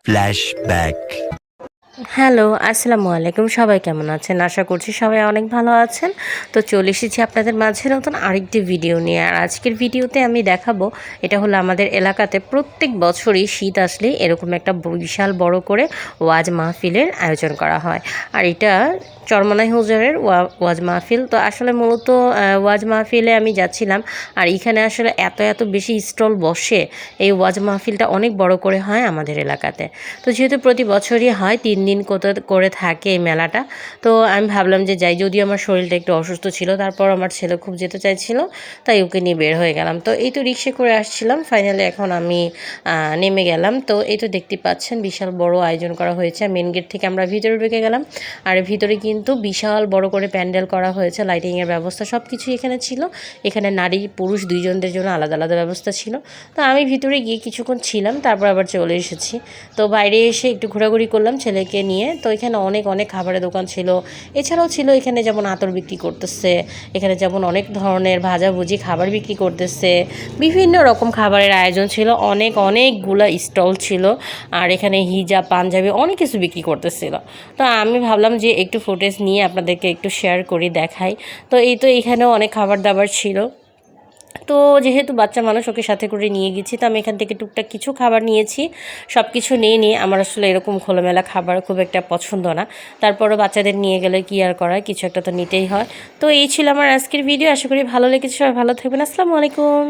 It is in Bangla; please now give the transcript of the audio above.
ফ্ল্যাশব্যাক। হ্যালো, আসসালামু আলাইকুম। সবাই কেমন আছেন? আশা করছি সবাই অনেক ভালো আছেন। তো চলে এসেছি আপনাদের মাঝে নতুন আরেকটি ভিডিও নিয়ে। আর আজকের ভিডিওতে আমি দেখাবো, এটা হলো আমাদের এলাকাতে প্রত্যেক বছরই শীত আসলেই এরকম একটা বিশাল বড় করে ওয়াজ মাহফিলের আয়োজন করা হয়। আর এটা চরমনাই হুজুরের ওয়াজ মাহফিল। তো আসলে মূলত ওয়াজ মাহফিলে আমি যাচ্ছিলাম, আর এখানে আসলে এত বেশি স্টল বসে, এই ওয়াজ মাহফিলটা অনেক বড় করে হয় আমাদের এলাকাতে। তো যেহেতু প্রতি বছরই হয়, 3 দিন করে থাকে এই মেলাটা। তো আমি ভাবলাম যে যাই, যদিও আমার শরীরটা একটু অসুস্থ ছিল, তারপর আমার ছেলে খুব যেতে চাইছিল, তাই ওকে নিয়ে বের হয়ে গেলাম। তো এই তো রিক্সা করে আসছিলাম, ফাইনালি এখন আমি নেমে গেলাম। তো এই তো দেখতে পাচ্ছেন বিশাল বড় আয়োজন করা হয়েছে। মেন গেট থেকে আমরা ভিতরে ঢুকে গেলাম, আর ভিতরে কিন্তু বিশাল বড় করে প্যান্ডেল করা হয়েছে, লাইটিংয়ের ব্যবস্থা সব কিছুই এখানে ছিল। এখানে নারী পুরুষ দুইজনদের জন্য আলাদা আলাদা ব্যবস্থা ছিল। তো আমি ভিতরে গিয়ে কিছুক্ষণ ছিলাম, তারপর আবার চলে এসেছি। তো বাইরে এসে একটু ঘোরাঘুরি করলাম ছেলেকে নিয়ে। তো এখানে অনেক খাবারের দোকান ছিল, এছাড়াও ছিল এখানে যেমন আতর বিক্রি করতেছে, এখানে যেমন অনেক ধরনের ভাজাভুজি খাবার বিক্রি করতেছে, বিভিন্ন রকম খাবারের আয়োজন ছিল, অনেকগুলা স্টল ছিল। আর এখানে হিজাব পাঞ্জাবি অনেক কিছু বিক্রি করতেছিল। তো আমি ভাবলাম যে একটু ফুটেজ নিয়ে আপনাদেরকে একটু শেয়ার করি, দেখাই। তো এই তো এখানেও অনেক খাবার দাবার ছিল। তো যেহেতু বাচ্চা মানুষ, ওকে সাথে করে নিয়ে গেছি, তো আমি এখান থেকে টুকটাক কিছু খাবার নিয়েছি। সব কিছু নিয়ে আমার আসলে এরকম খোলামেলা খাবার খুব একটা পছন্দ না। তারপরও বাচ্চাদের নিয়ে গেলে কি আর করার, কিছু একটা তো নিতেই হয়। তো এই ছিল আমার আজকের ভিডিও। আশা করি ভালো লেগেছে। সবাই ভালো থাকবেন। আসসালামু আলাইকুম।